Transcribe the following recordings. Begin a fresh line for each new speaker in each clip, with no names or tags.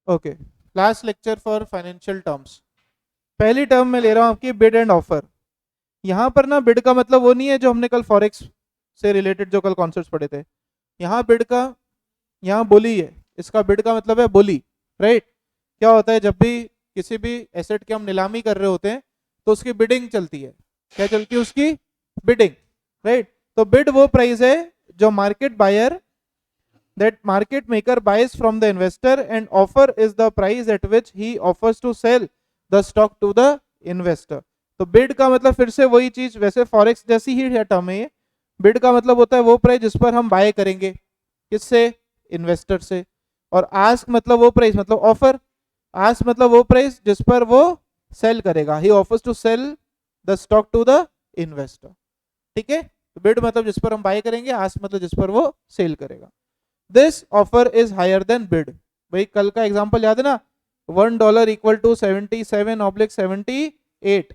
Okay, last lecture for financial terms. पहली term में ले रहा हूं आपकी बिड एंड ऑफर। यहां पर ना बिड का मतलब वो नहीं है जो हमने कल फॉरेक्स से रिलेटेड जो कल कॉन्सेप्ट्स पढ़े थे। यहाँ बिड का, यहाँ बोली है, इसका बिड का मतलब है बोली, राइट। क्या होता है, जब भी किसी भी एसेट की हम नीलामी कर रहे होते हैं तो उसकी बिडिंग चलती है। क्या चलती है उसकी? Bidding, right. तो बिड वो प्राइस है जो market buyer, that market maker buys from the investor, and offer is the price at which he offers to sell the stock to the investor। तो बिड का मतलब फिर से वही चीज, वैसे फॉरेक्स जैसी ही है टर्म है ये। बिड का मतलब होता है वो प्राइस जिस पर हम बाय करेंगे, किससे? इन्वेस्टर से। और आस्क मतलब वो प्राइस, मतलब ऑफर। आस्क मतलब वो प्राइस जिस पर वो सेल करेगा, he offers to sell the stock to the investor. ठीक है, तो बिड मतलब जिस पर हम बाय करेंगे, आस्क मतलब जिस पर वो सेल करेगा। This offer is higher than bid. भाई कल का एग्जांपल याद है ना, $1 इक्वल टू 77/78।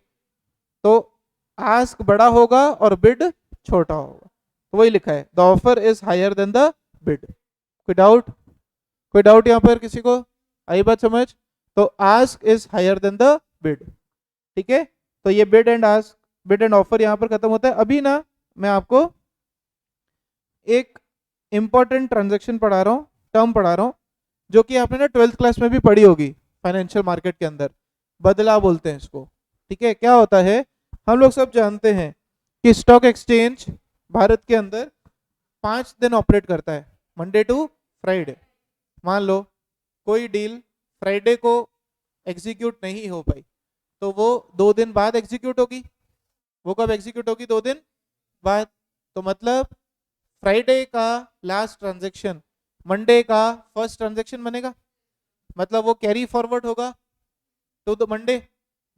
तो आस्क बड़ा होगा और बिड छोटा होगा, तो वही लिखा है, the offer is higher than the bid. कोई डाउट? कोई डाउट यहाँ पर किसी को? आई बात समझ? तो ask is higher than the bid. ठीक है, तो ये bid and ask, bid and offer यहाँ पर खत्म होता है। अभी ना मैं आपको एक इंपॉर्टेंट ट्रांजेक्शन पढ़ा रहा हूँ, टर्म पढ़ा रहा हूँ, जो कि आपने ना 12th क्लास में भी पढ़ी होगी फाइनेंशियल मार्केट के अंदर। बदला बोलते हैं इसको। ठीक है, क्या होता है, हम लोग सब जानते हैं कि स्टॉक एक्सचेंज भारत के अंदर 5 दिन ऑपरेट करता है, मंडे टू फ्राइडे। मान लो कोई डील फ्राइडे को एग्जीक्यूट नहीं हो पाई, तो वो 2 दिन बाद एग्जीक्यूट होगी। वो कब एग्जीक्यूट होगी? 2 दिन बाद। तो मतलब फ्राइडे का लास्ट ट्रांजेक्शन मंडे का फर्स्ट ट्रांजेक्शन बनेगा, मतलब वो कैरी फॉरवर्ड होगा to the Monday.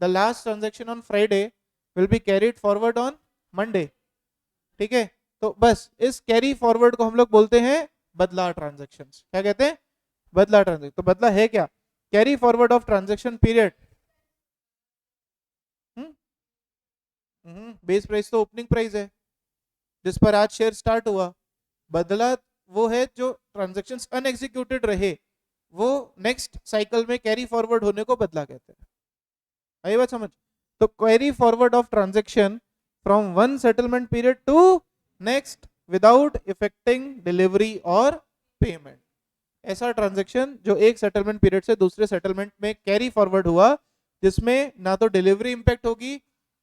The last transaction on Friday will be carried forward on Monday. ठीक है, तो बस इस कैरी फॉरवर्ड को हम लोग बोलते हैं बदला ट्रांजेक्शन। क्या कहते हैं? बदला ट्रांजेक्शन। तो बदला है क्या? Carry forward of transaction period. Base price तो ओपनिंग प्राइस है जिस पर आज शेयर स्टार्ट हुआ। बदला वो है जो ट्रांजेक्शन अनएग्जीक्यूटेड रहे, वो नेक्स्ट साइकिल में कैरी फॉरवर्ड होने को बदला कहते हैं। आई बात समझ? तो carry forward of transaction from one settlement period to next without effecting delivery और पेमेंट। ऐसा ट्रांजेक्शन जो एक सेटलमेंट पीरियड से दूसरे सेटलमेंट में कैरी फॉरवर्ड हुआ, जिसमें ना तो डिलीवरी इंपैक्ट होगी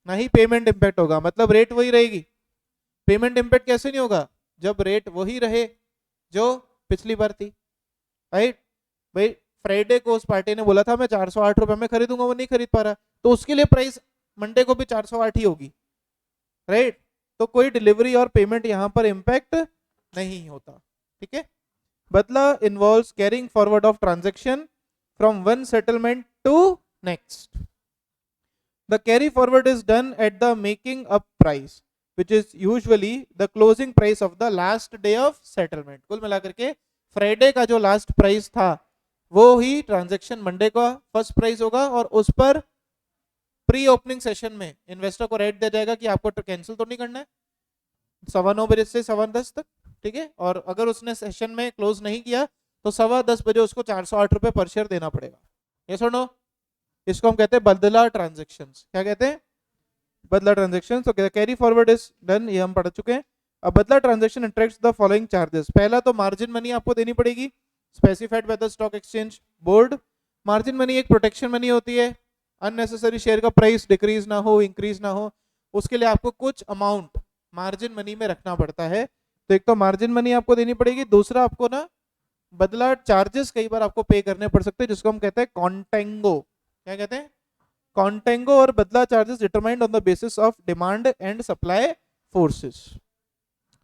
ना ही पेमेंट इंपैक्ट होगा, मतलब रेट वही रहेगी। पेमेंट इंपैक्ट कैसे नहीं होगा? जब रेट वही रहे जो पिछली बार थी, राइट। भाई फ्राइडे को उस पार्टी ने बोला था मैं 408 रुपए में खरीदूंगा, वो नहीं खरीद पा रहा, तो उसके लिए प्राइस मंडे को भी 408 ही होगी, राइट। तो कोई डिलीवरी और पेमेंट यहां पर इंपैक्ट नहीं होता। ठीक है, बदला involves carrying forward of transaction from one settlement to next. The carry forward is done at the making up price, which is usually the closing price of the last day of settlement। कुल मिलाकर के Friday का जो last price था वो ही transaction Monday का first price होगा, और उस पर प्री ओपनिंग सेशन में इन्वेस्टर को राइट दिया जाएगा कि आपको कैंसिल तो नहीं करना है 9:15 से 10:15 तक। ठीक है, और अगर उसने सेशन में क्लोज नहीं किया तो 10:15 उसको 408 रुपए पर शेयर देना पड़ेगा। ये सुनो, इसको हम कहते हैं बदला ट्रांजेक्शन्स। क्या कहते हैं? बदला ट्रांजेक्शन। तो कैरी फॉरवर्ड इज डन, ये हम पढ़ चुके हैं। अब बदला transaction attracts the following charges. पहला तो मार्जिन मनी आपको देनी पड़ेगी, specified by the stock exchange board. Margin money एक प्रोटेक्शन मनी होती है, अननेसेसरी शेयर का प्राइस डिक्रीज ना हो, इंक्रीज ना हो, उसके लिए आपको कुछ अमाउंट मार्जिन मनी में रखना पड़ता है। तो एक तो मार्जिन मनी आपको देनी पड़ेगी, दूसरा आपको ना बदला चार्जेस कई बार आपको पे करने पड़ सकते हैं, जिसको हम कहते हैं कॉन्टेंगो। क्या कहते हैं? कॉन्टेंगो और बदला charges determined on the basis of demand and supply forces.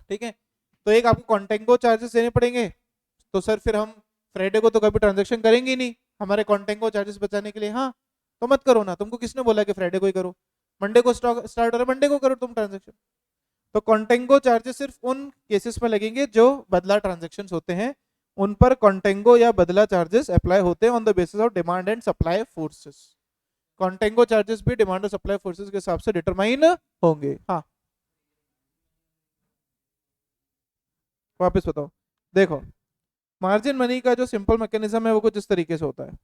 ठीक है, तो एक आपको कॉन्टेंगो चार्जेस देने पड़ेंगे। तो सर फिर हम फ्राइडे को तो कभी ट्रांजेक्शन करेंगे ही नहीं, हमारे कॉन्टेंगो चार्जेस बचाने के लिए। हाँ, तो मत करो ना, तुमको किसने बोला कि फ्राइडे को ही करो? मंडे को स्टॉक स्टार्ट हो रहा है, मंडे को करो तुम ट्रांजेक्शन। तो कॉन्टेंगो चार्जेस सिर्फ उन केसेस में लगेंगे जो बदला ट्रांजेक्शन होते हैं, उन पर कॉन्टेंगो या बदला चार्जेस अप्लाई होते हैं on the basis of demand and supply forces. कॉन्टेंगो charges भी डिमांड और सप्लाई फोर्सेस के हिसाब से डिटरमाइन होंगे। हाँ, वापस बताओ। देखो, मार्जिन मनी का जो सिंपल मैकेनिज्म है वो कुछ इस तरीके से होता है।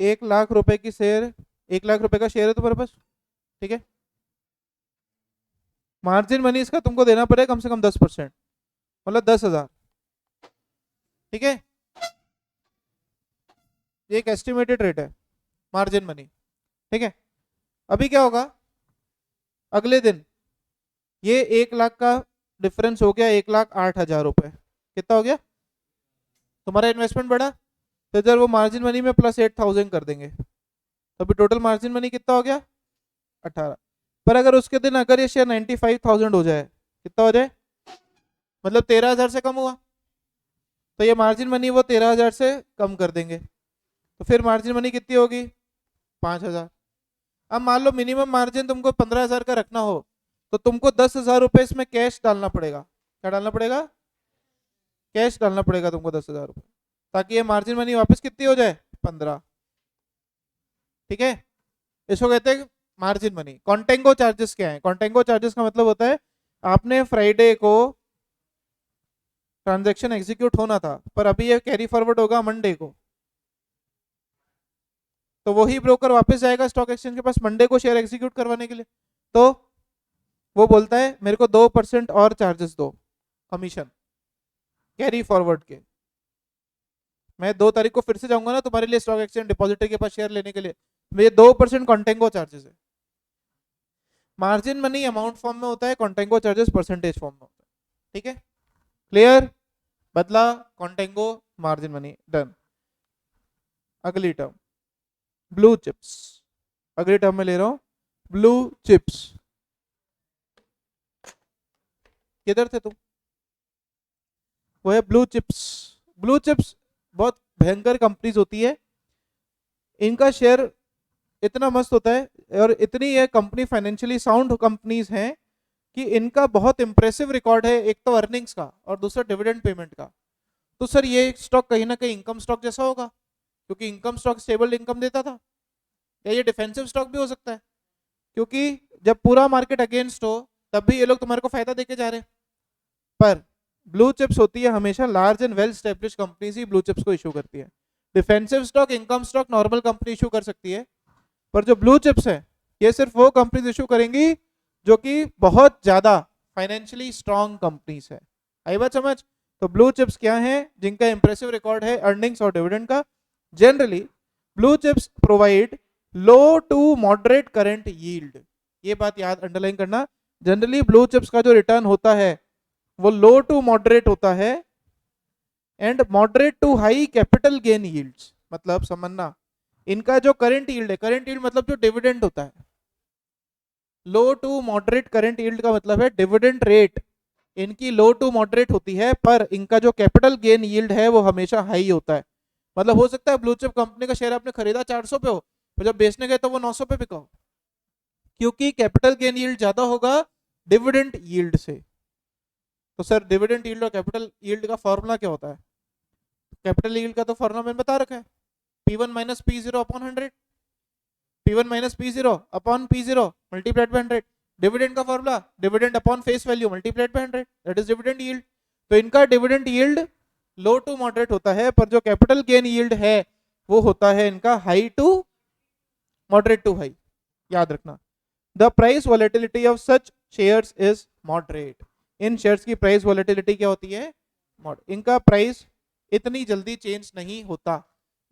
एक लाख रुपए की शेयर, 1 लाख रुपए का शेयर है तुम्हारे पास, ठीक है। मार्जिन मनी इसका तुमको देना पड़ेगा कम से कम 10%, मतलब 10,000, ठीक है। ये एक एस्टिमेटेड रेट है मार्जिन मनी, ठीक है। अभी क्या होगा, अगले दिन ये 1 लाख का डिफरेंस हो गया 1,08,000 रुपए, कितना हो गया तुम्हारा इन्वेस्टमेंट बढ़ा। तो इधर वो मार्जिन मनी में +8,000 कर देंगे, तो अभी टोटल मार्जिन मनी कितना हो गया 18। पर अगर उसके दिन अगर ये शेयर 95,000 हो जाए, कितना हो जाए, मतलब 13,000 से कम हुआ, तो ये मार्जिन मनी वो 13,000 से कम कर देंगे, तो फिर मार्जिन मनी कितनी होगी 5,000। अब मान लो मिनिमम मार्जिन तुमको 15,000 का रखना हो, तो तुमको 10,000 रुपए इसमें कैश डालना पड़ेगा। क्या डालना पड़ेगा, कैश डालना पड़ेगा तुमको 10,000 रुपए, ताकि ये मार्जिन मनी वापस कितनी हो जाए 15, ठीक है। इसको कहते हैं मार्जिन मनी। कॉन्टेंगो चार्जेस क्या है, कॉन्टेंगो चार्जेस का मतलब होता है आपने फ्राइडे को ट्रांजैक्शन एग्जीक्यूट होना था, पर अभी ये कैरी फॉरवर्ड होगा मंडे को, तो वही ब्रोकर वापस जाएगा स्टॉक एक्सचेंज के पास मंडे को शेयर एग्जीक्यूट करवाने के लिए, तो वो बोलता है मेरे को 2% और चार्जेस दो कमीशन कैरी फॉरवर्ड के। मैं 2 तारीख को फिर से जाऊंगा ना तुम्हारे लिए स्टॉक एक्सचेंज डिपॉजिटरी के पास शेयर लेने के लिए, मेरे 2% कॉन्टेंगो चार्जेस है। मार्जिन मनी अमाउंट फॉर्म में होता है, कॉन्टेंगो चार्जेस परसेंटेज फॉर्म में होता है, ठीक है। क्लियर, बदला कॉन्टेंगो मार्जिन मनी, डन। अगली टर्म ब्लू चिप्स, अगली टर्म में ले रहा हूं ब्लू चिप्स। किधर थे तुम, वो है ब्लू चिप्स। ब्लू चिप्स बहुत भयंकर कंपनीज होती है, इनका शेयर इतना मस्त होता है, और इतनी ये कंपनी फाइनेंशियली साउंड कंपनीज हैं कि इनका बहुत इंप्रेसिव रिकॉर्ड है, एक तो अर्निंग्स का और दूसरा डिविडेंड पेमेंट का। तो सर ये स्टॉक कहीं ना कहीं इनकम स्टॉक जैसा होगा, क्योंकि इनकम स्टॉक स्टेबल इनकम देता था, या ये डिफेंसिव स्टॉक भी हो सकता है, क्योंकि जब पूरा मार्केट अगेंस्ट हो तब भी ये लोग तुम्हारे को फायदा देके जा रहे हैं। पर ब्लू चिप्स होती है हमेशा large and well establish companies he blue chips को इशू करती है। Defensive stock income stock normal company issue कर सकती है, पर जो ब्लू चिप्स है ये सिर्फ वो कंपनीज इशू करेंगी जो कि बहुत ज्यादा फाइनेंशियली स्ट्रांग कंपनीज है। आई बात समझ। तो ब्लू चिप्स क्या है, जिनका इंप्रेसिव रिकॉर्ड है अर्निंग्स और डिविडेंड का। Generally blue chips provide low to moderate current yield, ये बात याद अंडरलाइन करना। जनरली ब्लू चिप्स का जो रिटर्न होता है वो लो टू मॉडरेट होता है, and moderate to high capital gain yields, मतलब समझना इनका जो करंट यील्ड है, करंट यील्ड मतलब जो डिविडेंड होता है, low to moderate current yield का मतलब है डिविडेंड रेट इनकी लो टू मॉडरेट होती है, पर इनका जो कैपिटल गेन यील्ड है वो हमेशा हाई होता है। मतलब हो सकता है ब्लू चिप कंपनी का शेयर आपने खरीदा 400 पे हो, पर जब बेचने गए तो वो 900 पे बिका हो, क्योंकि कैपिटल गेन यील्ड ज्यादा होगा डिविडेंड यील्ड से। तो सर डिविडेंड यील्ड और कैपिटल यील्ड का फॉर्मूला क्या होता है, कैपिटल यील्ड का तो फॉर्मूला मैंने बता रखा है, P1 minus P0 upon 100, P1 minus P0 upon P0 multiplied by 100। Dividend का formula dividend upon face value multiplied by 100, that is dividend yield. तो इनका dividend yield low to moderate होता है, पर जो कैपिटल गेन यील्ड है वो होता है इनका high to moderate to high, याद रखना। The price volatility of such shares is moderate, इन शेयर्स की प्राइस वॉलेटिलिटी क्या होती है, इनका प्राइस इतनी जल्दी चेंज नहीं होता,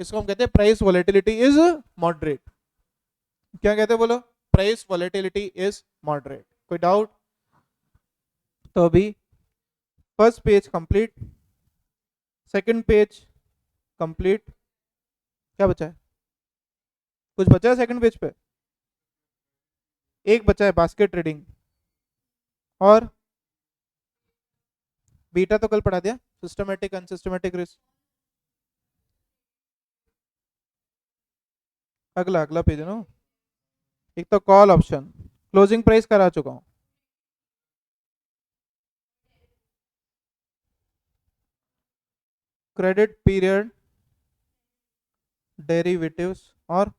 इसको हम कहते हैं प्राइस वॉलेटिलिटी इज मॉडरेट। क्या कहते हैं बोलो, प्राइस वॉलेटिलिटी इज मॉडरेट। कोई डाउट। तो अभी first page complete, second page complete, क्या बचा है, कुछ बचा है सेकंड पेज पे, एक बचा है बास्केट ट्रेडिंग, और बीटा तो कल पढ़ा दिया, सिस्टमैटिक अनसिस्टमैटिक रिस्क। अगला अगला पेज है ना, एक तो कॉल ऑप्शन क्लोजिंग प्राइस करा चुका हूं, क्रेडिट पीरियड डेरिवेटिव्स और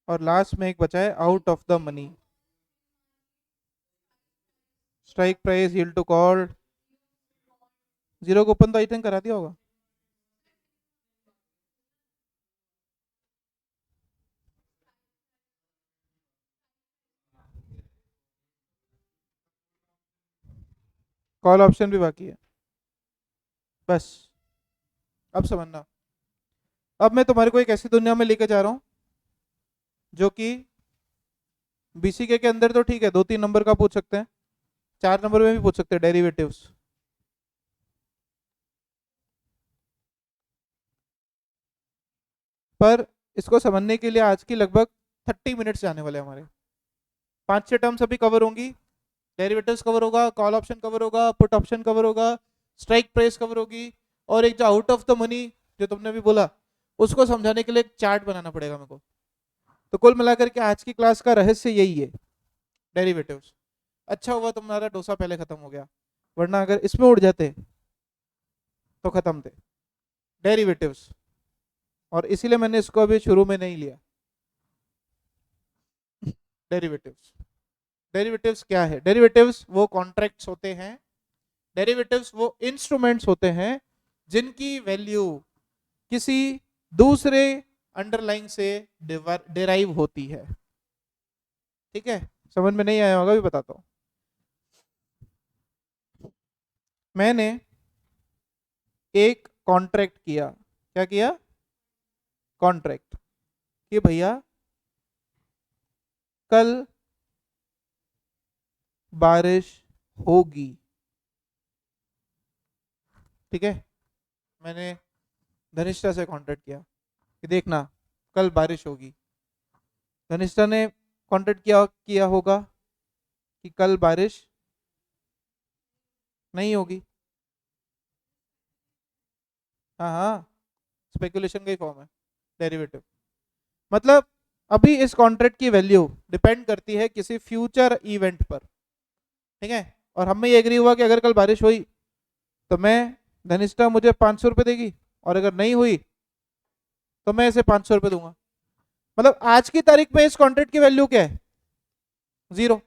लास्ट में एक बचा है out of the money, strike price, yield to call. Zero को ओपन तो आई थिंक करा दिया होगा। कॉल ऑप्शन भी बाकी है बस। अब समझना, अब मैं तुम्हारे को एक ऐसी दुनिया में लेके जा रहा हूं जो कि बीसीके के अंदर तो ठीक है 2-3 नंबर का पूछ सकते हैं, 4 नंबर में भी पूछ सकते हैं डेरिवेटिव्स। पर इसको समझने के लिए आज की लगभग 30 मिनट्स जाने वाले हैं हमारे। 5-6 टर्म्स अभी कवर होंगी, डेरिवेटिव्स कवर होगा, कॉल ऑप्शन कवर होगा, पुट ऑप्शन कवर होगा, स्ट्राइक प्राइस कवर होगी, और एक जो आउट ऑफ द मनी जो तुमने अभी बोला उसको समझाने के लिए एक चार्ट बनाना पड़ेगा मेरे को। तो कुल मिलाकर के आज की क्लास का रहस्य यही है, डेरिवेटिव्स। अच्छा हुआ तुम्हारा डोसा पहले खत्म हो गया, वरना अगर इसमें उड़ जाते तो खत्म थे डेरिवेटिव्स। और इसीलिए मैंने इसको अभी शुरू में नहीं लिया। डेरिवेटिव्स, डेरिवेटिव्स क्या है? डेरिवेटिव्स वो कॉन्ट्रैक्ट्स होते हैं, डेरिवेटिव्स वो इंस्ट्रूमेंट्स होते हैं जिनकी वैल्यू किसी दूसरे अंडरलाइंग से डिराइव होती है। ठीक है, समझ में नहीं आया होगा भी बताता हूं। मैंने एक कॉन्ट्रैक्ट किया, क्या किया? कॉन्ट्रैक्ट कि भैया कल बारिश होगी। ठीक है, मैंने धनिष्ठा से कॉन्ट्रैक्ट किया कि देखना कल बारिश होगी। धनिष्ठा ने कॉन्ट्रैक्ट किया होगा कि कल बारिश नहीं होगी। हाँ हाँ, स्पेकुलेशन का ही फॉर्म है डेरिवेटिव। मतलब अभी इस कॉन्ट्रैक्ट की वैल्यू डिपेंड करती है किसी फ्यूचर इवेंट पर। ठीक है, और हम में ये एग्री हुआ कि अगर कल बारिश हुई तो मैं धनिष्ठा मुझे 500 रुपये देगी, और अगर नहीं हुई तो मैं इसे 500 रुपये दूंगा। मतलब आज की तारीख में इस कॉन्ट्रैक्ट की वैल्यू क्या है? 0।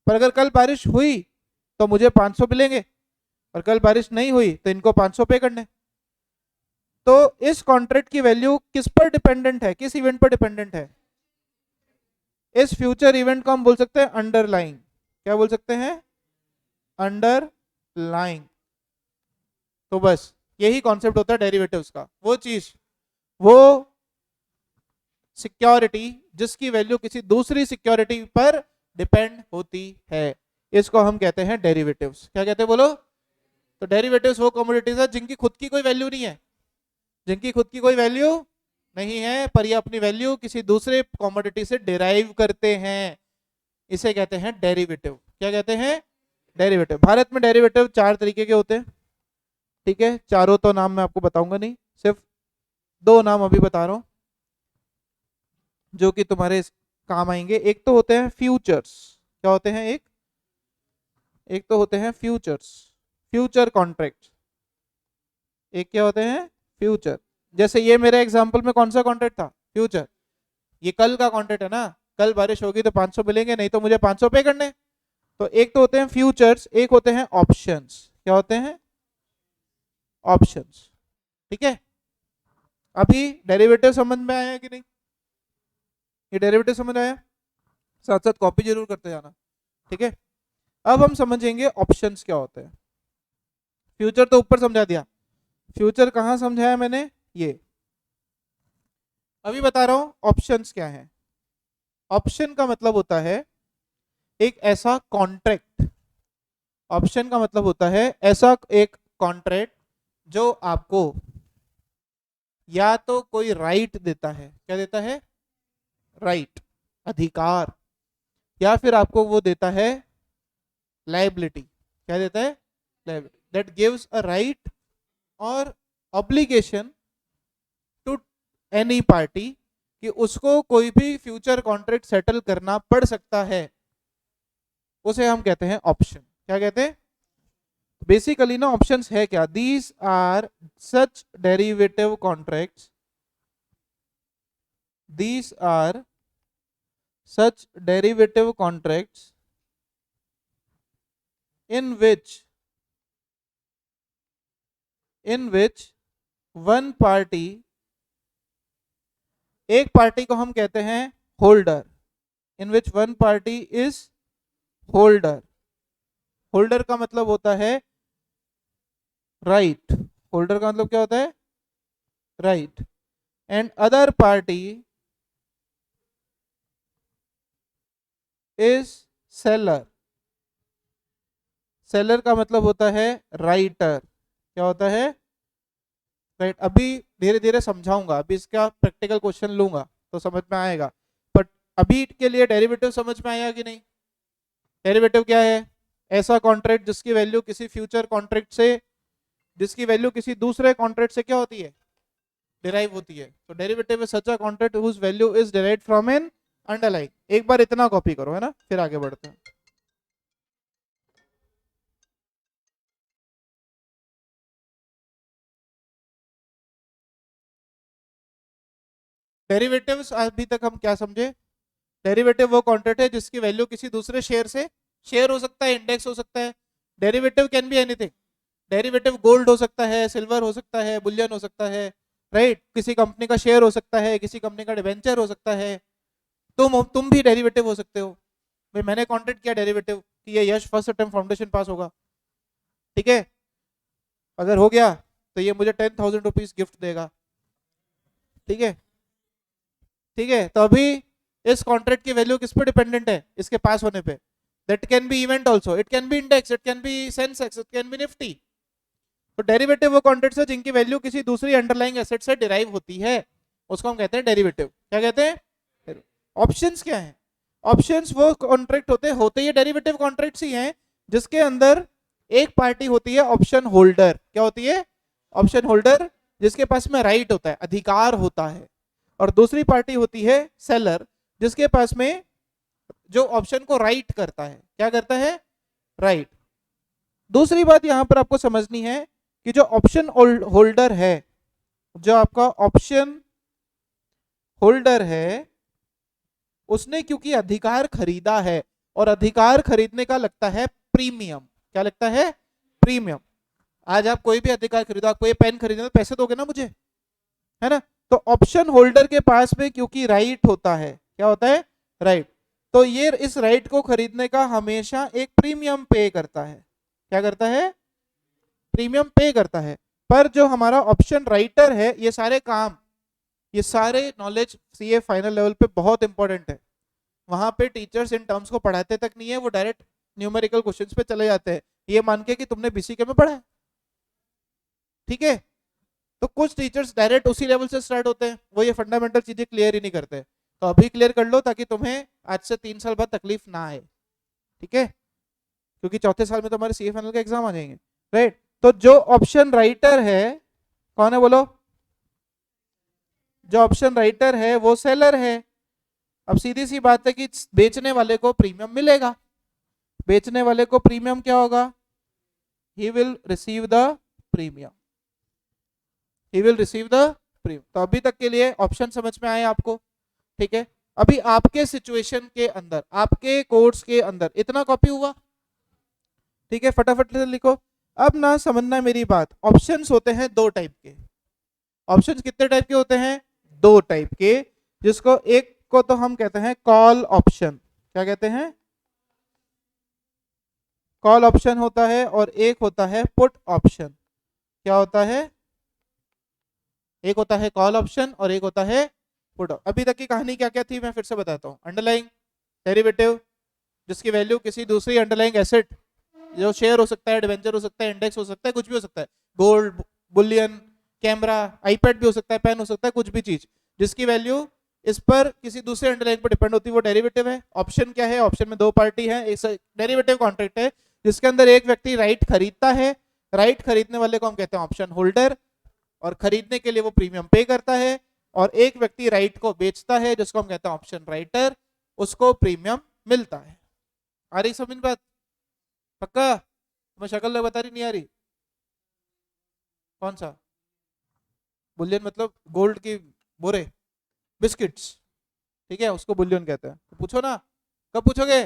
पर अगर कल बारिश हुई तो मुझे 500 मिलेंगे, और कल बारिश नहीं हुई तो इनको 500 पे करने। तो इस कॉन्ट्रैक्ट की वैल्यू किस पर डिपेंडेंट है, किस इवेंट पर डिपेंडेंट है? इस फ्यूचर इवेंट को हम बोल सकते हैं अंडरलाइंग। क्या बोल सकते हैं? अंडरलाइंग। तो बस यही कॉन्सेप्ट होता है डेरिवेटिव्स का। वो चीज, वो सिक्योरिटी जिसकी वैल्यू किसी दूसरी सिक्योरिटी पर डिपेंड होती है, इसको हम कहते हैं डेरिवेटिव्स। क्या कहते हैं बोलो? तो डेरिवेटिव्स वो कमोडिटीज है जिनकी खुद की कोई वैल्यू नहीं है, जिनकी खुद की कोई वैल्यू नहीं है, पर ये अपनी वैल्यू किसी दूसरे कमोडिटी से डिराइव करते हैं, इसे कहते हैं डेरिवेटिव। क्या कहते हैं? डेरिवेटिव। भारत में डेरिवेटिव 4 तरीके के होते हैं। ठीक है, चारों तो नाम मैं आपको बताऊंगा नहीं, सिर्फ 2 नाम अभी बता रहा हूं जो कि तुम्हारे काम आएंगे। एक तो होते हैं फ्यूचर्स। क्या होते हैं? एक तो होते हैं फ्यूचर्स, फ्यूचर कॉन्ट्रैक्ट। एक क्या होते हैं? फ्यूचर। जैसे ये मेरे एग्जांपल में कौन सा कॉन्ट्रैक्ट था? फ्यूचर। ये कल का कॉन्ट्रैक्ट है ना, कल बारिश होगी तो 500 मिलेंगे, नहीं तो मुझे 500 पे करने। तो एक तो होते हैं फ्यूचर्स, एक होते हैं ऑप्शंस। क्या होते हैं? ऑप्शंस। ठीक है, अभी डेरिवेटिव समझ में आया कि नहीं? ये डेरिवेटिव समझ आया? साथ साथ कॉपी जरूर करते जाना। ठीक है, अब हम समझेंगे ऑप्शंस क्या होते हैं। फ्यूचर तो ऊपर समझा दिया, फ्यूचर कहाँ समझाया मैंने? ये अभी बता रहा हूं ऑप्शंस क्या है। ऑप्शन का मतलब होता है एक ऐसा कॉन्ट्रैक्ट, ऑप्शन का मतलब होता है ऐसा एक कॉन्ट्रैक्ट जो आपको या तो कोई राइट देता है। क्या देता है? राइट, अधिकार। या फिर आपको वो देता है लायबिलिटी। क्या देता है? Liability. That gives a right और ऑब्लिगेशन टू एनी पार्टी कि उसको कोई भी फ्यूचर कॉन्ट्रैक्ट सेटल करना पड़ सकता है, उसे हम कहते हैं ऑप्शन। क्या कहते हैं? बेसिकली ना ऑप्शंस है क्या, these are such derivative contracts, these are such derivative contracts in which one party, एक पार्टी को हम कहते हैं holder, in which one party is holder, holder का मतलब होता है राइट, होल्डर का मतलब क्या होता है right, and other party is seller, seller का मतलब होता है राइटर, क्या होता है राइट। अभी धीरे धीरे समझाऊंगा, अभी इसका प्रैक्टिकल क्वेश्चन लूंगा तो समझ में आएगा, बट अभी के लिए डेरिवेटिव समझ में आया कि नहीं। डेरिवेटिव क्या है, ऐसा कॉन्ट्रैक्ट जिसकी वैल्यू किसी फ्यूचर कॉन्ट्रैक्ट से, जिसकी वैल्यू किसी दूसरे कॉन्ट्रैक्ट से क्या होती है डिराइव होती है। तो derivative is such a contract whose value is derived from an underlying. एक बार इतना कॉपी करो है ना, फिर आगे बढ़ते हैं। डेरिवेटिव्स अभी तक हम क्या समझे, डेरिवेटिव वो कॉन्ट्रैक्ट है जिसकी वैल्यू किसी दूसरे शेयर से, शेयर हो सकता है, इंडेक्स हो सकता है, derivative can be anything, derivative gold हो सकता है, सिल्वर हो सकता है, बुलियन हो सकता है, राइट, किसी कंपनी का शेयर हो सकता है, किसी कंपनी का डिवेंचर हो सकता है। तुम भी डेरिवेटिव हो सकते हो। भाई मैंने कॉन्ट्रैक्ट किया डेरिवेटिव कि ये यश फर्स्ट अटेम्प्ट फाउंडेशन पास होगा, ठीक है, अगर हो गया तो ये मुझे 10,000 रुपीज गिफ्ट देगा, ठीक है, ठीक है। तो अभी इस कॉन्ट्रैक्ट की वैल्यू किस पे डिपेंडेंट है, इसके पास होने पे। That can be event also, it can be index, it can be Sensex, it can be Nifty. तो डेरिवेटिव वो कॉन्ट्रैक्ट्स है जिनकी वैल्यू किसी दूसरी अंडरलाइंग एसेट से डिराइव होती है, उसको हम कहते हैं डेरिवेटिव। क्या कहते हैं। ऑप्शंस क्या है, ऑप्शंस वो कॉन्ट्रैक्ट होते ही डेरिवेटिव कॉन्ट्रैक्ट्स ही हैं जिसके अंदर एक पार्टी होती है ऑप्शन होल्डर, क्या होती है ऑप्शन होल्डर, जिसके पास में राइट होता है, अधिकार होता है, और दूसरी पार्टी होती है सेलर, जिसके पास में जो ऑप्शन को राइट करता है, क्या करता है राइट। दूसरी बात यहां पर आपको समझनी है कि जो ऑप्शन होल्डर है, जो आपका ऑप्शन होल्डर है, उसने क्योंकि अधिकार खरीदा है, और अधिकार खरीदने का लगता है प्रीमियम, क्या लगता है प्रीमियम। आज आप कोई भी अधिकार खरीदो, आप कोई पेन खरीदो तो पैसे दोगे ना मुझे, है ना। तो ऑप्शन होल्डर के पास में क्योंकि राइट होता है, क्या होता है राइट, तो ये इस राइट को खरीदने का हमेशा एक प्रीमियम पे करता है, क्या करता है प्रीमियम पे करता है। पर जो हमारा ऑप्शन राइटर है, ये सारे काम, ये सारे नॉलेज सीए फाइनल लेवल पे बहुत इंपॉर्टेंट है। वहां पे टीचर्स इन टर्म्स को पढ़ाते तक नहीं है, वो डायरेक्ट न्यूमेरिकल क्वेश्चंस पे चले जाते हैं, ये मान के कि तुमने बीसीके में पढ़ा है, ठीक है। तो कुछ टीचर्स डायरेक्ट उसी लेवल से स्टार्ट होते हैं, वो ये फंडामेंटल चीजें क्लियर ही नहीं करते। तो अभी क्लियर कर लो ताकि तुम्हें आज से 3 साल बाद तकलीफ ना आए, ठीक है, क्योंकि चौथे साल में तो हमारे सीए फाइनल का एग्जाम आ जाएंगे, राइट। तो जो ऑप्शन राइटर है, कौन है बोलो, जो ऑप्शन राइटर है वो सेलर है। अब सीधी सी बात है कि बेचने वाले को प्रीमियम मिलेगा, बेचने वाले को प्रीमियम क्या होगा, he will receive the premium, he will receive the premium. तो अभी तक के लिए ऑप्शन समझ में आए आपको, ठीक है। अभी आपके सिचुएशन के अंदर, आपके कोर्स के अंदर इतना कॉपी हुआ, ठीक है, फटाफट से लिखो। अब ना समझना मेरी बात, ऑप्शंस होते हैं दो टाइप के, ऑप्शंस कितने टाइप के होते हैं, दो टाइप के, जिसको एक को तो हम कहते हैं कॉल ऑप्शन, क्या कहते हैं कॉल ऑप्शन होता है, और एक होता है पुट ऑप्शन। क्या होता है, एक होता है कॉल ऑप्शन और एक होता है पुट। अभी तक की कहानी क्या क्या थी मैं फिर से बताता हूँ। अंडरलाइंग डेरिवेटिव जिसकी वैल्यू किसी दूसरी अंडरलाइंग एसेट, जो शेयर हो सकता है, डिवेंचर हो सकता है, इंडेक्स हो सकता है, कुछ भी हो सकता है, गोल्ड, बुलियन, कैमरा, आईपैड भी हो सकता है, पेन हो सकता है, कुछ भी चीज जिसकी वैल्यू इस पर किसी दूसरे अंडरलाइन पर डिपेंड होती है, वो डेरिवेटिव है। ऑप्शन क्या है, ऑप्शन में दो पार्टी है, एक डेरिवेटिव कॉन्ट्रैक्ट है जिसके अंदर एक व्यक्ति राइट खरीदता है, राइट खरीदने वाले को हम कहते हैं ऑप्शन होल्डर, और खरीदने के लिए वो प्रीमियम पे करता है, और एक व्यक्ति राइट को बेचता है जिसको हम कहते हैं ऑप्शन राइटर, उसको प्रीमियम मिलता है। आ रही समझ बात, पक्का। मैं शक्ल बता रही नहीं आ रही? कौन सा? बुलियन मतलब गोल्ड की बोरे, बिस्किट्स, ठीक है, उसको बुलियन कहते हैं। तो पूछो ना, कब पूछोगे?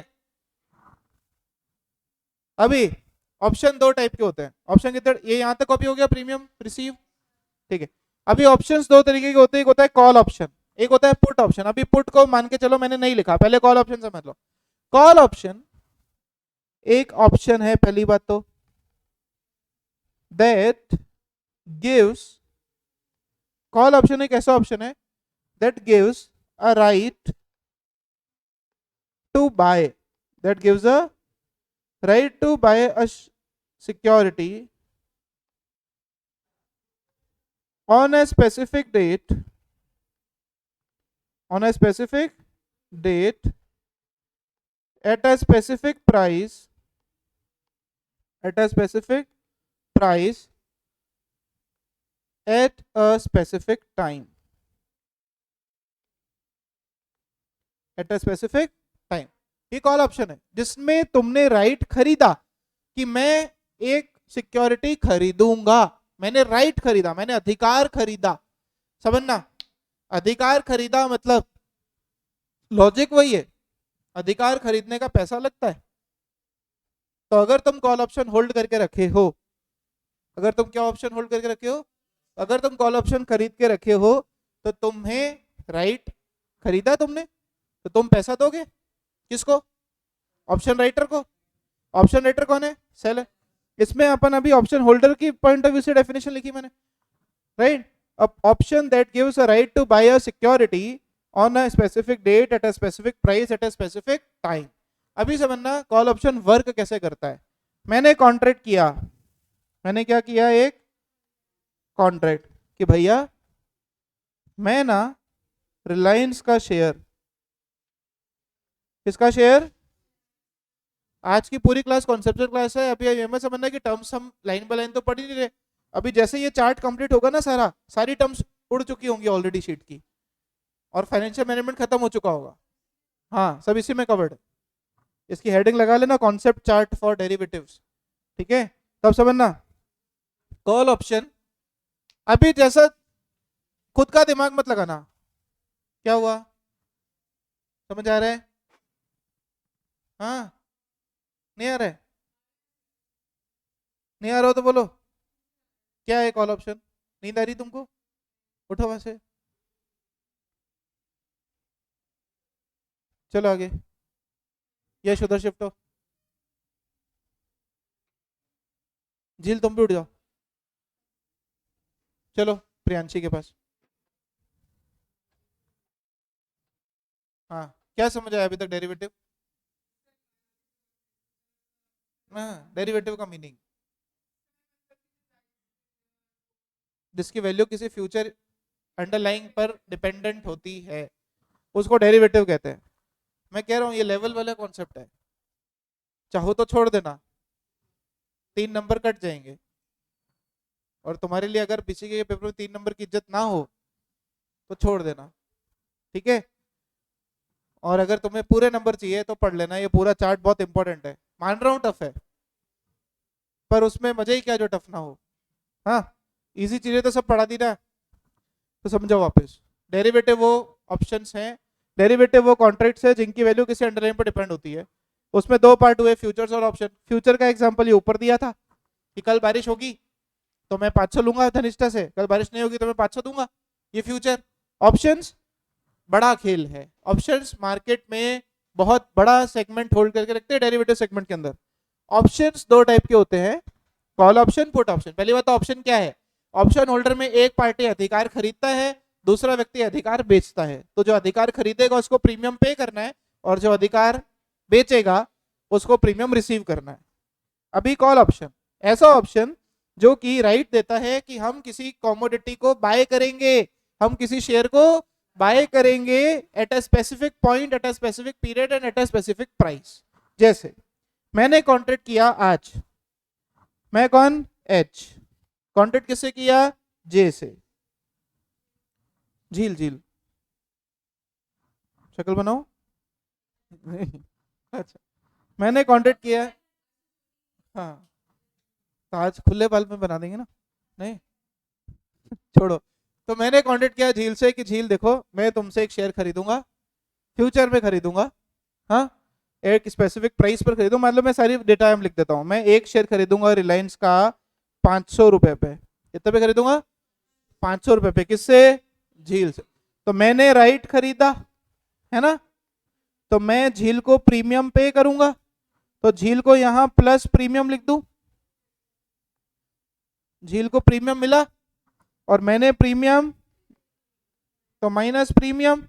अभी ऑप्शन दो टाइप के होते हैं। ऑप्शन कितने, ये यहां तक कॉपी हो गया, प्रीमियम रिसीव, ठीक है। अभी ऑप्शंस दो तरीके के होते हैं, एक होता है कॉल ऑप्शन, एक होता है पुट ऑप्शन। अभी पुट को मान के चलो मैंने नहीं लिखा, पहले कॉल ऑप्शन समझ लो। कॉल ऑप्शन एक ऑप्शन है, पहली बात तो, दैट गिव्स, कॉल ऑप्शन एक ऐसा ऑप्शन है that gives a right to buy, that gives a right to buy a security on a specific date, on a specific date at a specific price, at a specific price at a specific time, at a specific time। ये call option है जिसमें तुमने right खरीदा कि मैं एक security खरीदूंगा, मैंने right खरीदा, मैंने अधिकार खरीदा, समझना। अधिकार खरीदा मतलब लॉजिक वही है, अधिकार खरीदने का पैसा लगता है। तो अगर तुम कॉल ऑप्शन होल्ड करके रखे हो, अगर तुम क्या ऑप्शन होल्ड करके रखे हो, अगर तुम कॉल ऑप्शन खरीद के रखे हो, तो तुम्हें राइट खरीदा तुमने, तो तुम पैसा दोगे किसको? ऑप्शन राइटर को। ऑप्शन राइटर कौन है? सेलर। इसमें अपन अभी ऑप्शन होल्डर की पॉइंट ऑफ व्यू से डेफिनेशन लिखी मैंने, right. Option that gives a right to buy a security on a specific date at a specific price at a specific time. अभी समझना कॉल ऑप्शन वर्क कैसे करता है। मैंने कॉन्ट्रैक्ट किया, मैंने क्या किया, एक कॉन्ट्रैक्ट कि भैया मैं ना रिलायंस का शेयर, किसका शेयर? आज की पूरी क्लास कॉन्सेप्चुअल क्लास है, अभी ये मत समझना कि टर्म्स हम लाइन बाय लाइन तो पढ़ ही नहीं रहे। अभी जैसे ये चार्ट कंप्लीट होगा ना, सारा सारी टर्म्स उड़ चुकी होंगी ऑलरेडी शीट की, और फाइनेंशियल मैनेजमेंट खत्म हो चुका होगा। हाँ, सब इसी में कवर्ड है। इसकी हेडिंग लगा लेना, कॉन्सेप्ट चार्ट फॉर डेरिवेटिव्स, ठीक है, तब समझना। कॉल ऑप्शन, अभी जैसा खुद का दिमाग मत लगाना, क्या हुआ, समझ आ रहा है? हाँ, नहीं आ रहा है? नहीं आ रहा हो तो बोलो, क्या है कॉल ऑप्शन? नींद आ रही तुमको? उठो वहां से, चलो आगे। यश उधर शिफ्ट हो, झील तुम भी उठ जाओ, चलो प्रियांशी के पास। हाँ, क्या समझ आया अभी तक डेरिवेटिव? हाँ, डेरिवेटिव का मीनिंग जिसकी वैल्यू किसी फ्यूचर अंडरलाइंग पर डिपेंडेंट होती है, उसको डेरिवेटिव कहते हैं। मैं कह रहा हूँ ये लेवल वाला कॉन्सेप्ट है, चाहो तो छोड़ देना, 3 नंबर कट जाएंगे। और तुम्हारे लिए अगर पीछे के पेपर में 3 नंबर की इज्जत ना हो तो छोड़ देना, ठीक है। और अगर तुम्हें पूरे नंबर चाहिए तो पढ़ लेना, ये पूरा चार्ट बहुत इंपॉर्टेंट है। मान रहा हूँ टफ है, पर उसमें मजे ही क्या जो टफ ना हो। हाँ, इजी चीजें तो सब पढ़ा दी ना, तो समझो वापस। डेरिवेटिव वो ऑप्शंस हैं, डेरिवेटिव वो कॉन्ट्रैक्ट्स है जिनकी वैल्यू किसी अंडरलाइन पर डिपेंड होती है। उसमें दो पार्ट हुए, फ्यूचर्स और ऑप्शन। फ्यूचर का एग्जांपल ये ऊपर दिया था कि कल बारिश होगी तो मैं 500 लूंगा धनिष्ठा से, कल बारिश नहीं होगी तो मैं 500 दूंगा, ये फ्यूचर। ऑप्शंस बड़ा खेल है, ऑप्शंस मार्केट में बहुत बड़ा सेगमेंट होल्ड करके रखते हैं डेरिवेटिव सेगमेंट के अंदर। ऑप्शंस दो टाइप के होते हैं, कॉल ऑप्शन, पुट ऑप्शन। पहली बात, ऑप्शन क्या है? ऑप्शन होल्डर में एक पार्टी अधिकार खरीदता है, दूसरा व्यक्ति अधिकार बेचता है। तो जो अधिकार खरीदेगा उसको प्रीमियम पे करना है, और जो अधिकार बेचेगा उसको प्रीमियम रिसीव करना है। अभी कॉल ऑप्शन ऐसा ऑप्शन जो कि राइट देता है कि हम किसी कॉमोडिटी को बाय करेंगे, हम किसी शेयर को बाय करेंगे eight a specific point, eight a specific period and eight a specific price. जैसे मैंने कॉन्ट्रैक्ट किया आज, मैं कौन? एच। कॉन्ट्रैक्ट किससे किया? जे से। झील झील, शक्ल बनाओ। अच्छा, मैंने कॉन्ट्रैक्ट किया, हाँ, तो आज खुले बल्ब में बना देंगे ना, नहीं छोड़ो। तो मैंने कॉन्टेक्ट किया झील से कि झील देखो मैं तुमसे एक शेयर खरीदूंगा, फ्यूचर में खरीदूंगा, हाँ एक स्पेसिफिक प्राइस पर खरीदूंगा, मतलब मैं सारी डेटा लिख देता हूँ। मैं एक शेयर खरीदूंगा रिलायंस का 500 रुपए पे। कितने पे खरीदूंगा? 500 रुपए पे। किससे? झील से। तो मैंने राइट खरीदा है ना, तो मैं झील को प्रीमियम पे करूंगा, तो झील को यहां प्लस प्रीमियम लिख दूं, झील को प्रीमियम मिला, और मैंने प्रीमियम तो माइनस प्रीमियम,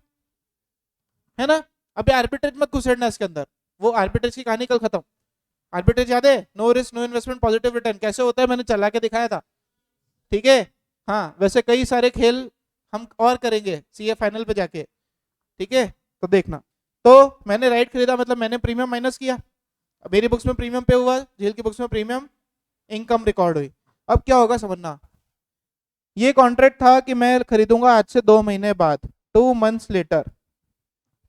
है ना। अभी आर्बिट्रेज मत घुसेड़ना इसके अंदर, वो आर्बिट्रेज की कहानी कल खत्म। आर्बिट्रेज याद है? No risk no investment positive return कैसे होता है मैंने चला के दिखाया था, ठीक है। हाँ वैसे कई सारे खेल हम और करेंगे सीए फाइनल पे जाके, ठीक है, तो देखना। तो मैंने राइट खरीदा मतलब मैंने प्रीमियम माइनस किया, मेरी बुक्स में प्रीमियम पे हुआ, झील की बुक्स में प्रीमियम इनकम रिकॉर्ड हुई। अब क्या होगा समझना, ये कॉन्ट्रैक्ट था कि मैं खरीदूंगा आज से 2 महीने बाद, 2 मंथ्स लेटर,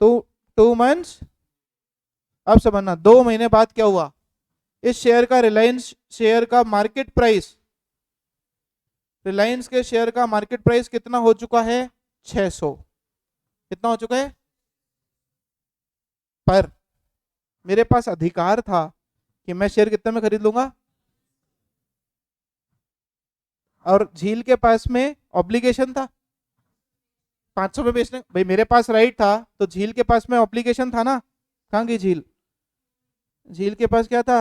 टू मंथ्स। अब समझना 2 महीने बाद क्या हुआ, इस शेयर का, रिलायंस शेयर का मार्केट प्राइस, रिलायंस के शेयर का मार्केट प्राइस कितना हो चुका है? 600। कितना हो चुका है? पर मेरे पास अधिकार था कि मैं शेयर कितने में खरीद लूंगा, और झील के पास में ऑब्लिगेशन था 500 में बेचने। भाई मेरे पास राइट था तो झील के पास में ऑब्लिगेशन था ना। कहाँ गई झील? झील के पास क्या था?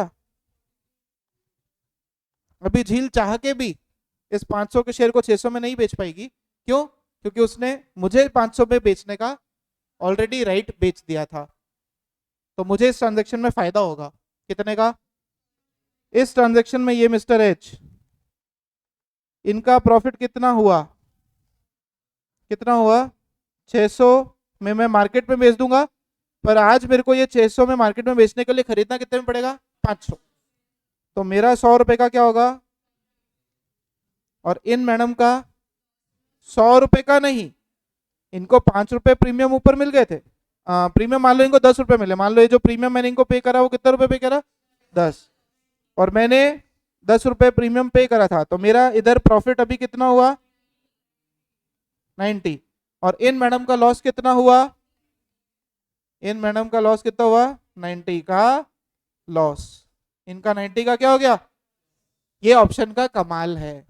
अभी झील चाह के भी इस 500 के शेयर को 600 में नहीं बेच पाएगी। क्यों? क्योंकि उसने मुझे 500 में बेचने का ऑलरेडी राइट बेच दिया था, तो मुझे इस ट्रांजैक्शन में फायदा होगा। कितने का? इस ट्रांजैक्शन में ये मिस्टर एच, इनका प्रॉफिट कितना हुआ? कितना हुआ? 600 में मैं मार्केट में बेच दूंगा, पर आज मेरे को ये 600 में मार्केट में बेचने के लिए खरीदना कितने में पड़ेगा? 500। तो मेरा 100 रुपए का क्या होगा, और इन मैडम का 100 रुपए का नहीं, इनको 5 रुपए प्रीमियम ऊपर मिल गए थे। प्रीमियम मान लो इनको 10 रुपए मिले, मान लो ये जो प्रीमियम मैंने इनको पे करा वो कितने रुपए पे करा? 10। और मैंने 10 रुपए प्रीमियम पे करा था, तो मेरा इधर प्रॉफिट अभी कितना हुआ? 90। और इन मैडम का लॉस कितना हुआ? इन मैडम का लॉस कितना हुआ? 90 का लॉस। इनका 90 का क्या हो गया? ये ऑप्शन का कमाल है,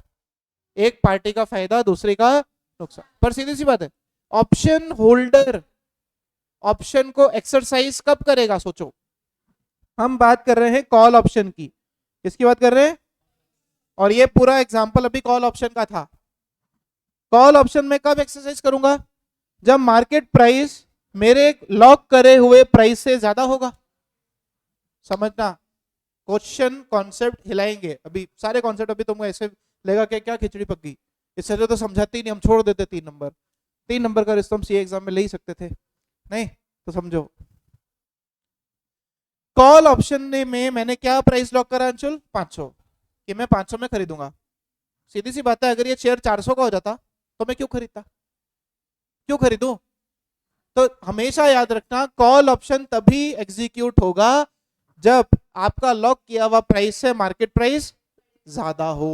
एक पार्टी का फायदा दूसरे का नुकसान। पर सीधी सी बात है, ऑप्शन होल्डर ऑप्शन को एक्सरसाइज कब करेगा? सोचो, हम बात कर रहे हैं कॉल ऑप्शन की। किसकी बात कर रहे हैं? और ये पूरा एग्जांपल अभी कॉल ऑप्शन का था। कॉल ऑप्शन में कब एक्सरसाइज करूंगा? जब मार्केट प्राइस मेरे लॉक करे हुए प्राइस से ज्यादा होगा। समझना, क्वेश्चन कॉन्सेप्ट हिलाएंगे अभी, सारे कॉन्सेप्ट अभी तुमको ऐसे लगेगा कि क्या खिचड़ी पक गई, इससे तो समझाते ही नहीं, हम छोड़ देते 3 नंबर। 3 नंबर का रिश्ता हम सीए एग्जाम में ले ही सकते थे, नहीं तो समझो। कॉल ऑप्शन में मैंने क्या प्राइस लॉक करा अंशुल? 500, कि मैं 500 में खरीदूंगा। सीधी सी बात है, अगर ये शेयर 400 का हो जाता तो मैं क्यों खरीदता, क्यों खरीदूं? तो हमेशा याद रखना, कॉल ऑप्शन तभी एग्जीक्यूट होगा जब आपका लॉक किया हुआ प्राइस से मार्केट प्राइस ज्यादा हो।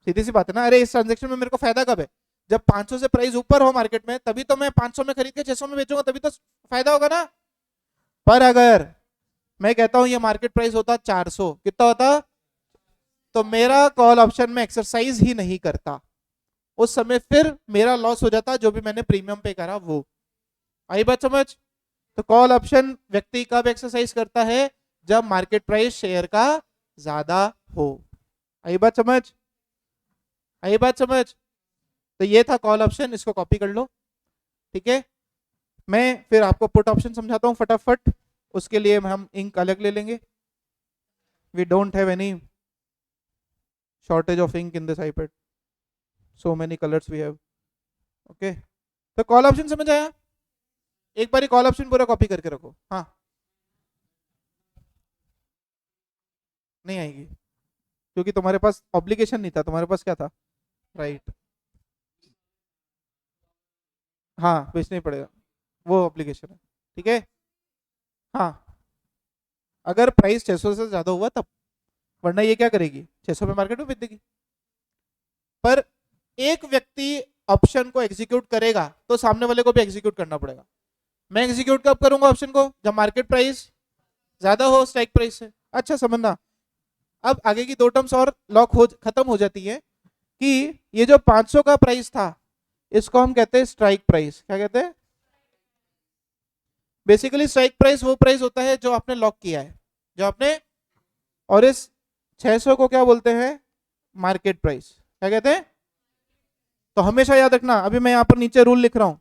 सीधी सी बात है ना। अरे इस ट्रांजेक्शन में मेरे को फायदा कब है? जब 500 से प्राइस ऊपर हो मार्केट में, तभी तो मैं 500 में खरीद के 600 में बेचूंगा, तभी तो फायदा होगा ना। पर अगर मैं कहता हूं ये मार्केट प्राइस होता 400, कितना होता, तो मेरा कॉल ऑप्शन में एक्सरसाइज ही नहीं करता, उस समय फिर मेरा लॉस हो जाता, जो भी मैंने प्रीमियम पे करा वो। आई बात समझ? तो कॉल ऑप्शन व्यक्ति कब एक्सरसाइज करता है? जब मार्केट प्राइस शेयर का ज्यादा हो। आई बात समझ? आई बात समझ? तो ये था कॉल ऑप्शन, इसको कॉपी कर लो, ठीक है। मैं फिर आपको पुट ऑप्शन समझाता हूं फटाफट, उसके लिए हम इंक अलग ले लेंगे। We don't have any shortage of ink in this iPad, so many colours we have. Okay, तो कॉल ऑप्शन समझ आया? एक बार कॉल ऑप्शन पूरा कॉपी करके रखो। हाँ, नहीं आएगी क्योंकि तुम्हारे पास ऑब्लिगेशन नहीं था, तुम्हारे पास क्या था? राइट। हाँ बेचना ही पड़ेगा, वो ऑब्लिगेशन है, ठीक है। हाँ, अगर प्राइस 600 से ज्यादा हुआ तब, वरना ये क्या करेगी, 600 में मार्केट में बेच देगी। पर एक व्यक्ति ऑप्शन को एग्जीक्यूट करेगा तो सामने वाले को भी एग्जीक्यूट करना पड़ेगा। मैं एग्जीक्यूट कब करूंगा ऑप्शन को, जब मार्केट प्राइस ज्यादा हो स्ट्राइक प्राइस से। अच्छा समझना, अब आगे की दो टर्म्स और लॉक हो खत्म हो जाती है कि ये जो 500 का प्राइस था इसको हम कहते हैं स्ट्राइक प्राइस। क्या कहते हैं? बेसिकली स्ट्राइक प्राइस वो प्राइस होता है जो आपने लॉक किया है, जो आपने, और इस 600 को क्या बोलते हैं, मार्केट प्राइस। क्या कहते हैं? तो हमेशा याद रखना, अभी मैं यहां पर नीचे रूल लिख रहा हूं,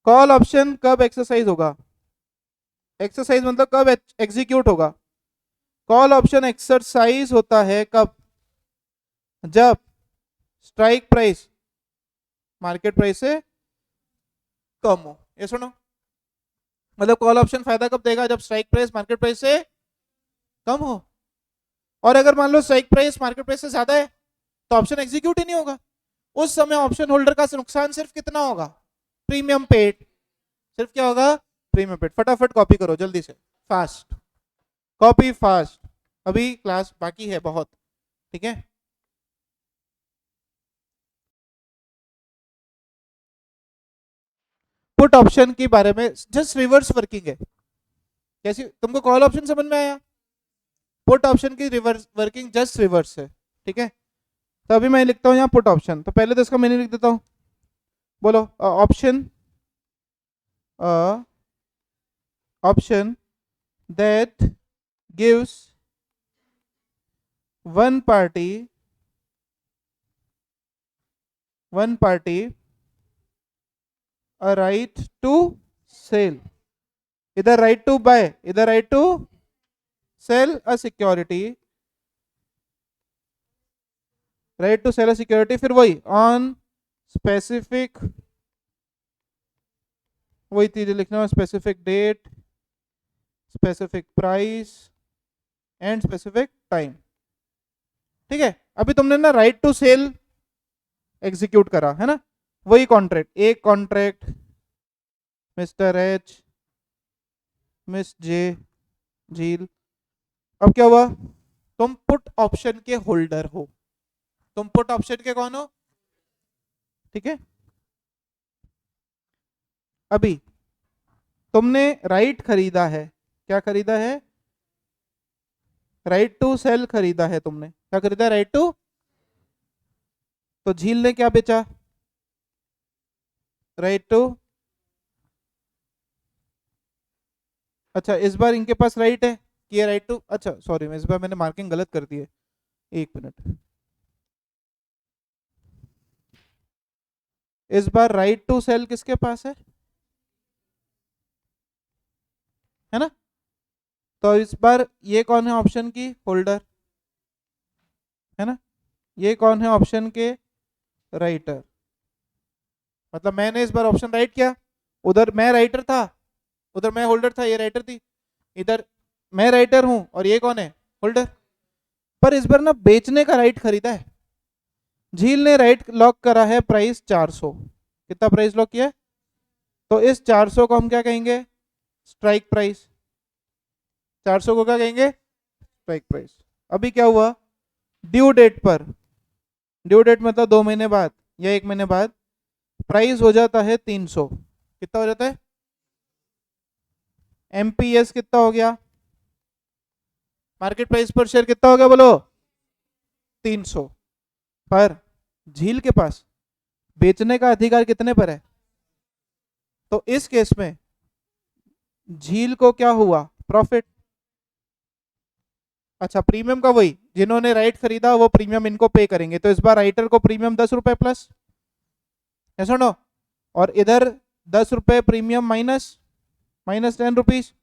कॉल ऑप्शन कब एक्सरसाइज होगा, एक्सरसाइज मतलब कब एग्जीक्यूट होगा। कॉल ऑप्शन एक्सरसाइज होता है कब, जब स्ट्राइक प्राइस मार्केट प्राइस से कम हो। ये सुनो, मतलब कॉल ऑप्शन फायदा कब देगा, जब स्ट्राइक प्राइस मार्केट प्राइस से कम हो। और अगर मान लो स्ट्राइक प्राइस मार्केट प्राइस से ज्यादा है तो ऑप्शन एग्जीक्यूट ही नहीं होगा। उस समय ऑप्शन होल्डर का नुकसान सिर्फ कितना होगा, प्रीमियम पेड। सिर्फ क्या होगा, प्रीमियम पेड। फटाफट कॉपी करो जल्दी से, फास्ट कॉपी फास्ट, अभी क्लास बाकी है बहुत, ठीक है। पुट ऑप्शन के बारे में जस्ट रिवर्स वर्किंग है। कैसी, तुमको कॉल ऑप्शन समझ में आया, पुट ऑप्शन की रिवर्स वर्किंग जस्ट रिवर्स है, ठीक है। तो अभी मैं लिखता हूँ यहाँ पुट ऑप्शन, तो पहले तो इसका मीनिंग लिख देता हूँ। बोलो, option option that gives one party a right to sell, either right to buy, either right to sell a security, right to sell a security, फिर वही on specific, वही चीजें लिखना, specific date, specific price and specific time, ठीक है। अभी तुमने ना राइट टू सेल एग्जीक्यूट करा है ना, वही कॉन्ट्रैक्ट, एक कॉन्ट्रैक्ट मिस्टर एच, मिस जे, झील। अब क्या हुआ, तुम पुट ऑप्शन के होल्डर हो, तुम पुट ऑप्शन के कौन हो, ठीक है। अभी तुमने राइट खरीदा है, क्या खरीदा है, राइट टू सेल खरीदा है तुमने, क्या खरीदा, राइट टू। तो झील ने क्या बेचा, राइट टू। अच्छा इस बार इनके पास राइट है कि ये राइट टू, अच्छा सॉरी मैं इस बार मैंने मार्किंग गलत कर दी है, एक मिनट। इस बार राइट टू सेल किसके पास है ना। तो इस बार ये कौन है ऑप्शन की होल्डर, है ना, ये कौन है ऑप्शन के राइटर। मतलब मैंने इस बार ऑप्शन राइट किया, उधर मैं राइटर था, उधर मैं होल्डर था, ये राइटर थी, इधर मैं राइटर हूं और ये कौन है, होल्डर। पर इस बार ना बेचने का राइट खरीदा है, झील ने राइट लॉक करा है प्राइस 400, कितना प्राइस लॉक किया है, तो इस 400 को हम क्या कहेंगे, स्ट्राइक प्राइस। 400 को क्या कहेंगे, स्ट्राइक प्राइस। अभी क्या हुआ, ड्यू डेट पर, ड्यू डेट मतलब 2 महीने बाद या 1 महीने बाद, प्राइस हो जाता है 300, कितना हो जाता है, एमपीएस कितना हो गया, मार्केट प्राइस पर शेयर कितना हो गया बोलो, 300। पर झील के पास बेचने का अधिकार कितने पर है, तो इस केस में झील को क्या हुआ, प्रॉफिट। अच्छा प्रीमियम का वही, जिन्होंने राइट खरीदा वो प्रीमियम इनको पे करेंगे, तो इस बार राइटर को प्रीमियम 10 रुपए प्लस, ऐसा नो, और इधर 10 रुपए प्रीमियम माइनस, माइनस 10 रुपीज।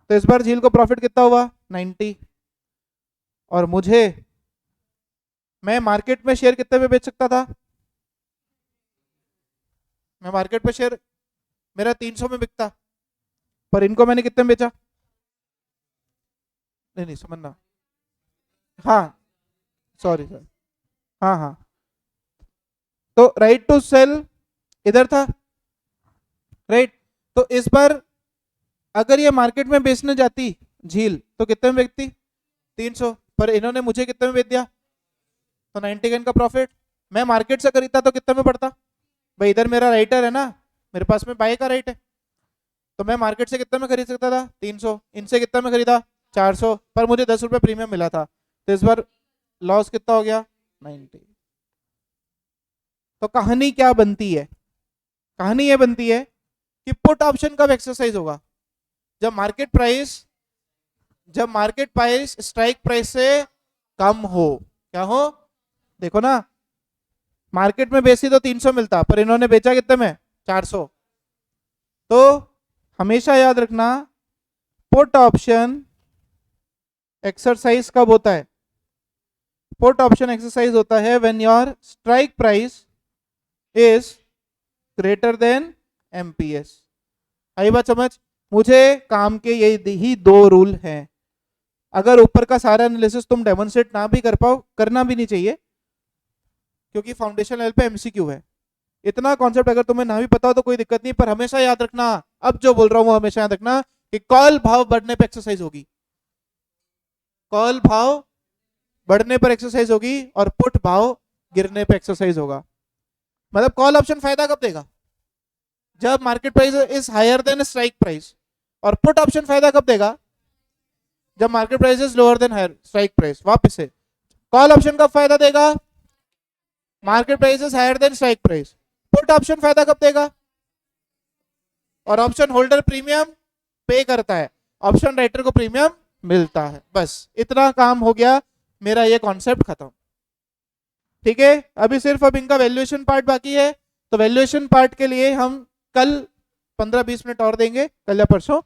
तो इस बार झील को प्रॉफिट कितना हुआ, 90। और मुझे, मैं मार्केट में शेयर कितने में बेच सकता था, मैं मार्केट में शेयर मेरा 300 में बिकता, पर इनको मैंने कितने में बेचा, नहीं नहीं समझना, हाँ सॉरी सर, हाँ हाँ। तो राइट टू सेल इधर था, राइट। तो इस बार अगर ये मार्केट में बेचने जाती झील तो कितने में बेचती, 300, पर इन्होंने मुझे कितने में बेच दिया, तो 90 का इनका प्रॉफिट। मैं मार्केट से खरीदता तो कितने में पड़ता, भाई इधर मेरा राइटर है ना, मेरे पास में बाय का राइट है, तो मैं मार्केट से कितने में खरीद सकता था 300, इनसे कितने में खरीदा 400, पर मुझे 10 रुपए प्रीमियम मिला था, तो इस बार लॉस कितना हो गया 90। तो कहानी क्या बनती है, कहानी ये बनती है कि पुट ऑप्शन कब एक्सरसाइज होगा, जब मार्केट प्राइस स्ट्राइक प्राइस से कम हो। क्या हो, देखो ना, मार्केट में बेची तो 300 मिलता, पर इन्होंने बेचा कितने में 400। तो हमेशा याद रखना पुट ऑप्शन एक्सरसाइज कब होता है, पुट ऑप्शन एक्सरसाइज होता है when your strike price is greater than MPS. आई बात समझ, मुझे काम के यही दो रूल हैं। अगर ऊपर का सारा एनालिसिस तुम डेमोन्स्ट्रेट ना भी कर पाओ, करना भी नहीं चाहिए, क्योंकि फाउंडेशन लेवल पे एमसीक्यू है। इतना कॉन्सेप्ट अगर तुम्हें ना भी पता हो तो कोई दिक्कत नहीं, पर हमेशा याद रखना, अब जो बोल रहा हूं वो हमेशा याद रखना कि कॉल भाव बढ़ने पे एक्सरसाइज होगी, कॉल भाव बढ़ने पर एक्सरसाइज होगी, और पुट भाव गिरने पे एक्सरसाइज होगा। मतलब कॉल ऑप्शन फायदा कब देगा, जब market price is higher than strike price, और पुट ऑप्शन फायदा कब देगा, जब market price is lower than higher strike price. वापस से, कॉल ऑप्शन कब फायदा देगा, market price is higher than strike price. Put option फायदा कब देगा, और ऑप्शन होल्डर प्रीमियम पे करता है, ऑप्शन राइटर को प्रीमियम मिलता है। बस इतना काम हो गया, मेरा ये कॉन्सेप्ट खत्म। ठीक है, अभी सिर्फ अब इनका वैल्यूएशन पार्ट बाकी है, तो वैल्यूएशन पार्ट के लिए हम कल 15-20 मिनट और देंगे, कल या परसों।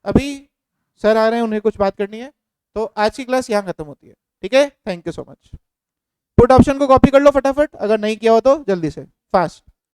अभी सर आ रहे हैं, उन्हें कुछ बात करनी है, तो आज की क्लास यहाँ खत्म होती है। ठीक है, thank you so much. Put option को कॉपी कर लो फटाफट, अगर नहीं किया हो तो जल्दी से फास्ट।